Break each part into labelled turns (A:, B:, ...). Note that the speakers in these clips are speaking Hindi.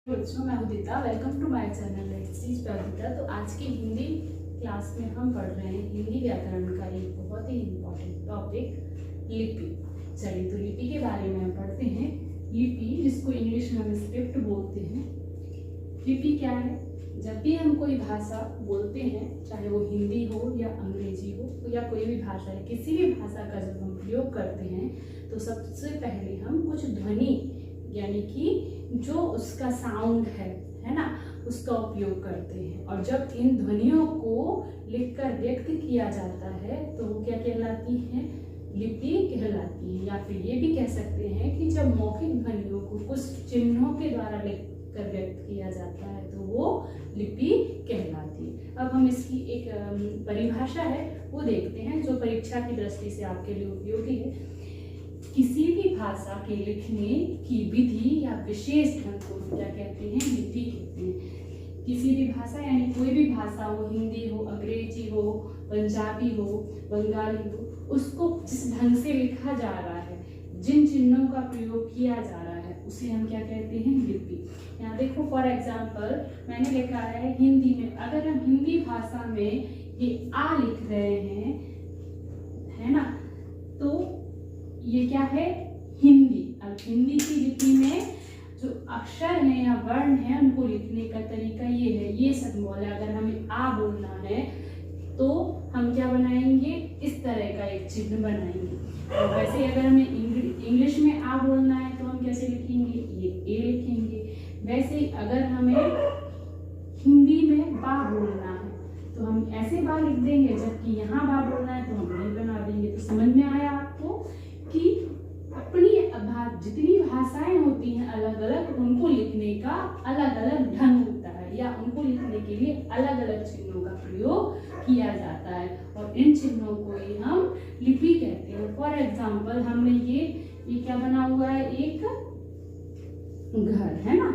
A: बच्चों, मैं Udita. Welcome to my channel let's teach by Udita. तो आज की हिंदी क्लास में हम पढ़ रहे हैं हिंदी व्याकरण का एक बहुत ही इम्पोर्टेंट टॉपिक, लिपि। चलिए, तो लिपि के बारे में हम पढ़ते हैं। लिपि, जिसको इंग्लिश में हम स्क्रिप्ट बोलते हैं। लिपि क्या है? जब भी हम कोई भाषा बोलते हैं, चाहे वो हिंदी हो या अंग्रेजी हो या कोई भी भाषा है, किसी भी भाषा का जब हम प्रयोग करते हैं तो सबसे पहले हम कुछ ध्वनि, यानी कि जो उसका साउंड है ना, उसका उपयोग करते हैं। और जब इन ध्वनियों को लिखकर व्यक्त किया जाता है तो वो क्या कहलाती हैं? लिपि कहलाती है। या फिर ये भी कह सकते हैं कि जब मौखिक ध्वनियों को कुछ चिन्हों के द्वारा लिखकर व्यक्त किया जाता है तो वो लिपि कहलाती है। अब हम इसकी एक परिभाषा है वो देखते हैं, जो परीक्षा की दृष्टि से आपके लिए उपयोगी है। किसी भी भाषा के लिखने की विधि या विशेष ढंग को क्या कहते हैं? लिपि कहते हैं। किसी भी भाषा, यानी कोई भी भाषा हो, हिंदी हो, अंग्रेजी हो, पंजाबी हो, बंगाली हो, उसको जिस ढंग से लिखा जा रहा है, जिन चिन्हों का प्रयोग किया जा रहा है, उसे हम क्या कहते हैं? लिपि। यहाँ देखो, फॉर एग्जाम्पल मैंने लिखा है हिंदी में। अगर हम हिंदी भाषा में ये आ लिख रहे हैं, है ना, तो ये क्या है? हिंदी। अब हिंदी की लिपि में जो अक्षर हैं या वर्ण हैं, उनको लिखने का तरीका ये है। ये सिंबल है। अगर हमें आ बोलना है तो हम क्या बनाएंगे? इस तरह का एक चिन्ह बनाएंगे। और वैसे अगर हमें इंग्लिश में आ बोलना है तो हम कैसे लिखेंगे? ये ए लिखेंगे। वैसे अगर हमें हिंदी में बा बोलना है तो हम ऐसे बा लिख देंगे, जबकि यहाँ बा बोलना है तो हम नहीं बना देंगे। तो समझ में आया आपको कि अपनी जितनी भाषाएं होती हैं अलग अलग, उनको लिखने का अलग अलग ढंग होता है, या उनको लिखने के लिए अलग अलग चिन्हों का प्रयोग किया जाता है। और इन चिन्हों को ही हम लिपि कहते हैं। फॉर एग्जाम्पल, हमने ये क्या बना हुआ है? एक घर, है ना।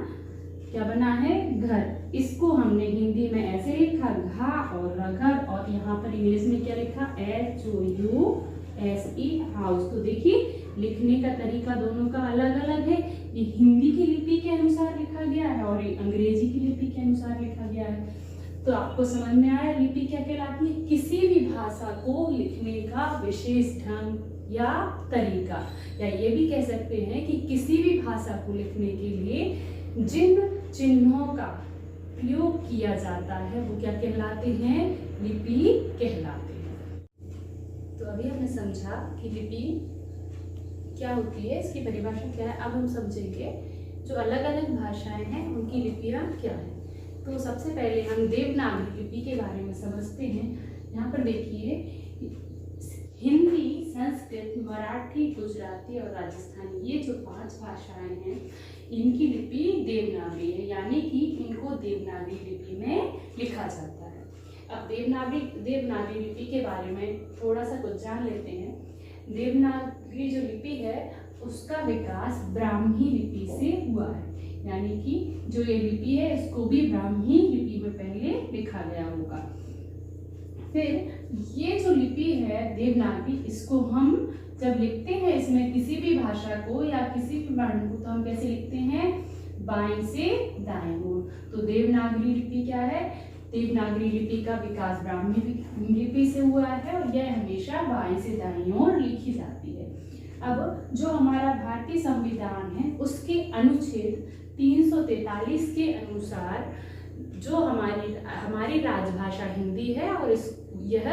A: क्या बना है? घर। इसको हमने हिंदी में ऐसे लिखा, घा और रघर, और यहाँ पर इंग्लिश में क्या लिखा? HOUSE, house. तो देखिए, लिखने का तरीका दोनों का अलग अलग है। ये हिंदी की लिपि के अनुसार लिखा गया है और ये अंग्रेजी की लिपि के अनुसार लिखा गया है। तो आपको समझ में आया लिपि क्या कहलाती है? किसी भी भाषा को लिखने का विशेष ढंग या तरीका, या ये भी कह सकते हैं कि किसी भी भाषा को लिखने के लिए जिन चिन्हों का प्रयोग किया जाता है वो क्या कहलाते हैं? लिपि कहलाते हैं। तो अभी हमने समझा कि लिपि क्या होती है, इसकी परिभाषा क्या है। अब हम समझेंगे जो अलग अलग भाषाएं हैं उनकी लिपियां क्या है। तो सबसे पहले हम देवनागरी लिपि के बारे में समझते हैं। यहाँ पर देखिए, हिंदी, संस्कृत, मराठी, गुजराती और राजस्थानी, ये जो 5 भाषाएं हैं, इनकी लिपि देवनागरी है, यानी कि इनको देवनागरी लिपि में लिखा जाता है। अब देवनागरी लिपि के बारे में थोड़ा सा कुछ जान लेते हैं। देवनागरी जो लिपि है उसका विकास ब्राह्मी लिपि से हुआ है, यानी कि जो ये लिपि है इसको भी ब्राह्मी लिपि में पहले लिखा गया होगा। फिर ये जो लिपि है देवनागरी, इसको हम जब लिखते हैं इसमें किसी भी भाषा को या किसी भी वर्ण को, तो हम कैसे लिखते हैं? बाएं से दाएं ओर। तो देवनागरी लिपि क्या है? देवनागरी लिपि का विकास ब्राह्मी लिपि से हुआ है और यह हमेशा बाएं से दाईं ओर लिखी जाती है। अब जो हमारा भारतीय संविधान है उसके अनुच्छेद 343 के अनुसार जो हमारी राजभाषा हिंदी है और यह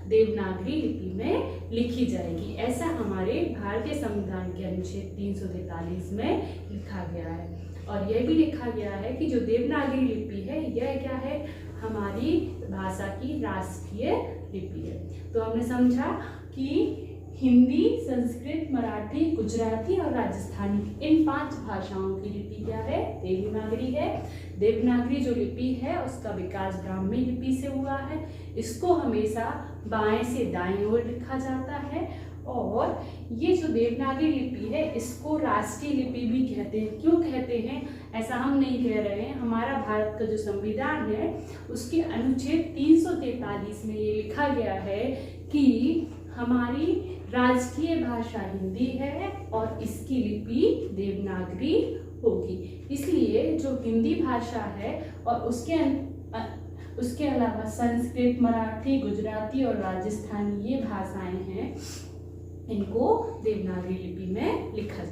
A: देवनागरी लिपि में लिखी जाएगी, ऐसा हमारे भारतीय संविधान के अनुच्छेद 343 में लिखा गया है। और यह भी लिखा गया है कि जो देवनागरी लिपि है यह क्या है? हमारी भाषा की राष्ट्रीय लिपि है। तो हमने समझा कि हिंदी, संस्कृत, मराठी, गुजराती और राजस्थानी, इन 5 भाषाओं की लिपि क्या है? देवनागरी है। देवनागरी जो लिपि है उसका विकास ब्राह्मी लिपि से हुआ है। इसको हमेशा बाएं से दाएं ओर लिखा जाता है। और ये जो देवनागरी लिपि है इसको राष्ट्रीय लिपि भी कहते हैं। क्यों कहते हैं? ऐसा हम नहीं कह रहे हैं। हमारा भारत का जो संविधान है उसके अनुच्छेद 343 में ये लिखा गया है कि हमारी राष्ट्रीय भाषा हिंदी है और इसकी लिपि देवनागरी होगी। इसलिए जो हिंदी भाषा है और उसके अलावा संस्कृत, मराठी, गुजराती और राजस्थानी ये भाषाएं हैं, इनको देवनागरी लिपि में लिखा